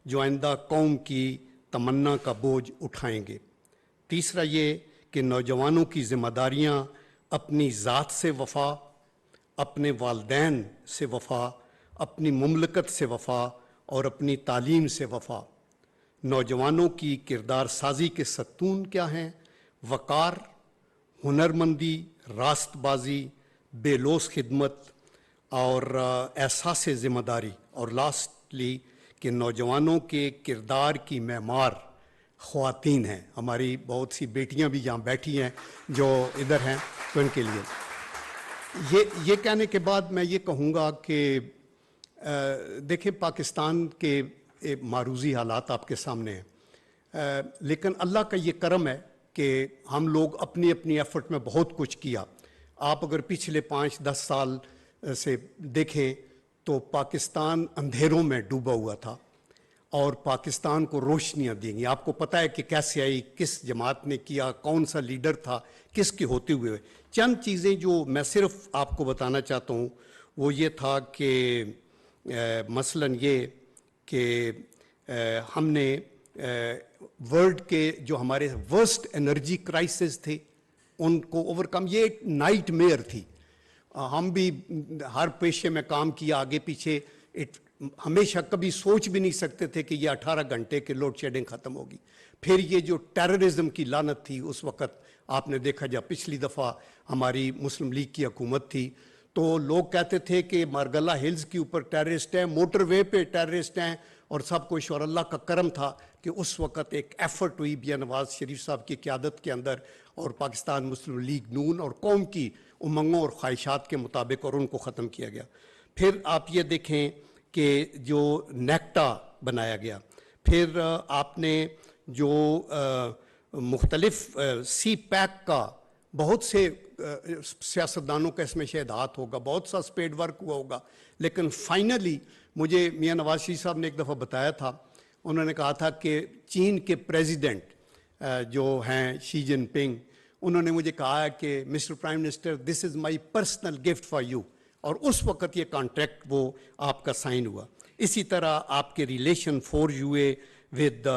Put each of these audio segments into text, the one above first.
جو آئندہ قوم کی تمنا کا بوجھ اٹھائیں گے۔ تیسرا یہ کہ نوجوانوں کی ذمہ داریاں اپنی ذات سے وفا، اپنے والدین سے وفا، اپنی مملکت سے وفا اور اپنی تعلیم سے وفا۔ نوجوانوں کی کردار سازی کے ستون کیا ہیں؟ وقار، ہنرمندی، راست بازی، بے لوث خدمت اور احساس ذمہ داری۔ اور لاسٹلی کہ نوجوانوں کے کردار کی معمار خواتین ہیں۔ ہماری بہت سی بیٹیاں بھی یہاں بیٹھی ہیں جو ادھر ہیں، تو ان کے لیے یہ کہنے کے بعد میں یہ کہوں گا کہ دیکھیں پاکستان کے معروضی حالات آپ کے سامنے ہیں، لیکن اللہ کا یہ کرم ہے کہ ہم لوگ اپنی اپنی ایفرٹ میں بہت کچھ کیا۔ آپ اگر پچھلے 5-10 سال سے دیکھیں تو پاکستان اندھیروں میں ڈوبا ہوا تھا اور پاکستان کو روشنیاں دیں گی۔ آپ کو پتہ ہے کہ کیسے آئی، کس جماعت نے کیا، کون سا لیڈر تھا، کس کے ہوتے ہوئے۔ چند چیزیں جو میں صرف آپ کو بتانا چاہتا ہوں وہ یہ تھا کہ مثلاً یہ کہ ہم نے ورلڈ کے جو ہمارے ورسٹ انرجی کرائسس تھے ان کو اوور کم، یہ ایک نائٹ میئر تھی۔ ہم بھی ہر پیشے میں کام کیا، آگے پیچھے، ہمیشہ کبھی سوچ بھی نہیں سکتے تھے کہ یہ 18 گھنٹے کے لوڈ شیڈنگ ختم ہوگی۔ پھر یہ جو ٹیررزم کی لعنت تھی اس وقت آپ نے دیکھا، جب پچھلی دفعہ ہماری مسلم لیگ کی حکومت تھی تو لوگ کہتے تھے کہ مارگلہ ہلز کے اوپر ٹیررسٹ ہیں، موٹر وے پہ ٹیررسٹ ہیں اور سب کچھ، اور اللہ کا کرم تھا کہ اس وقت ایک ایفرٹ ہوئی بیا نواز شریف صاحب کی قیادت کے اندر اور پاکستان مسلم لیگ نون اور قوم کی امنگوں اور خواہشات کے مطابق، اور ان کو ختم کیا گیا۔ پھر آپ یہ دیکھیں کہ جو نیکٹا بنایا گیا، پھر آپ نے جو مختلف سی پیک کا بہت سے سیاستدانوں کا اس میں شاید ہاتھ ہوگا، بہت سا اسپیڈ ورک ہوا ہوگا، لیکن فائنلی مجھے میاں نواز شریف صاحب نے ایک دفعہ بتایا تھا، انہوں نے کہا تھا کہ چین کے پریزیڈنٹ جو ہیں شی جن پنگ، انہوں نے مجھے کہا ہے کہ mister prime minister this is my personal gift for you, اور اس وقت یہ کانٹریکٹ وہ آپ کا سائن ہوا۔ اسی طرح آپ کے ریلیشن فورج ہوئے with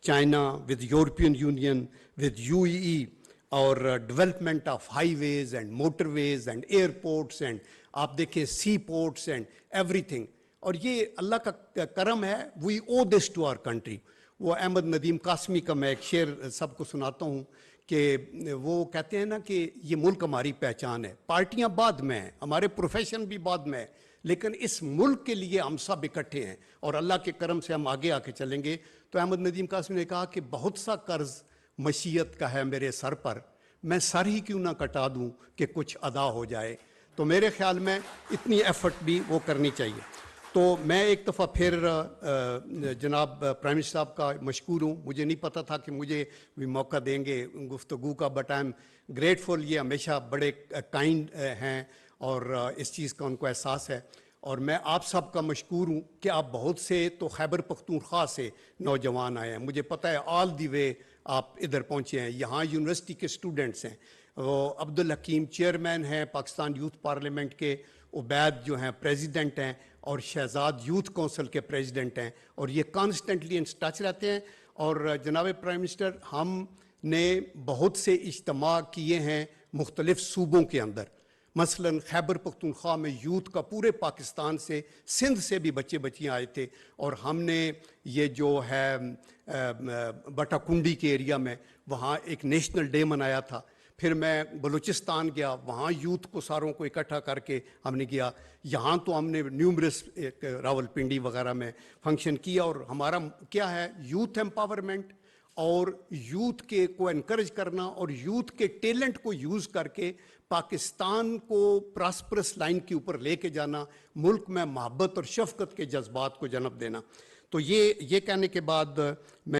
China, with European Union, with UAE، اور development of highways and motorways and airports and آپ دیکھیں seaports and everything. اور یہ اللہ کا کرم ہے، وی او دس ٹو آور کنٹری۔ وہ احمد ندیم قاسمی کا میں ایک شعر سب کو سناتا ہوں کہ وہ کہتے ہیں نا کہ یہ ملک ہماری پہچان ہے، پارٹیاں بعد میں ہیں، ہمارے پروفیشن بھی بعد میں ہے، لیکن اس ملک کے لیے ہم سب اکٹھے ہیں اور اللہ کے کرم سے ہم آگے آ کے چلیں گے۔ تو احمد ندیم قاسمی نے کہا کہ بہت سا قرض مشیت کا ہے میرے سر پر، میں سر ہی کیوں نہ کٹا دوں کہ کچھ ادا ہو جائے۔ تو میرے خیال میں اتنی ایفرٹ بھی وہ کرنی چاہیے۔ تو میں ایک دفعہ پھر جناب پرائم منسٹر صاحب کا مشکور ہوں، مجھے نہیں پتہ تھا کہ مجھے بھی موقع دیں گے گفتگو کا، بٹ آئی ایم گریٹفل، یہ ہمیشہ بڑے کائنڈ ہیں اور اس چیز کا ان کو احساس ہے۔ اور میں آپ سب کا مشکور ہوں کہ آپ بہت سے تو خیبر پختونخوا سے نوجوان آئے ہیں، مجھے پتہ ہے آل دی وے آپ ادھر پہنچے ہیں۔ یہاں یونیورسٹی کے اسٹوڈنٹس ہیں، وہ عبدالحکیم چیئرمین ہیں پاکستان یوتھ پارلیمنٹ کے، عبید جو ہیں پریزیڈنٹ ہیں، اور شہزاد یوتھ کونسل کے پریزیڈنٹ ہیں، اور یہ کانسٹنٹلی ان ٹچ رہتے ہیں۔ اور جناب پرائم منسٹر، ہم نے بہت سے اجتماع کیے ہیں مختلف صوبوں کے اندر، مثلا خیبر پختونخوا میں یوتھ کا پورے پاکستان سے، سندھ سے بھی بچے بچیاں آئے تھے، اور ہم نے یہ جو ہے بٹا کنڈی کے ایریا میں وہاں ایک نیشنل ڈے منایا تھا۔ پھر میں بلوچستان گیا، وہاں یوتھ کو ساروں کو اکٹھا کر کے ہم نے کیا۔ یہاں تو ہم نے نیومرس راول پنڈی وغیرہ میں فنکشن کیا، اور ہمارا کیا ہے یوتھ ایمپاورمنٹ اور یوتھ کے کو انکریج کرنا اور یوتھ کے ٹیلنٹ کو یوز کر کے پاکستان کو پراسپرس لائن کے اوپر لے کے جانا، ملک میں محبت اور شفقت کے جذبات کو جنم دینا۔ تو یہ کہنے کے بعد میں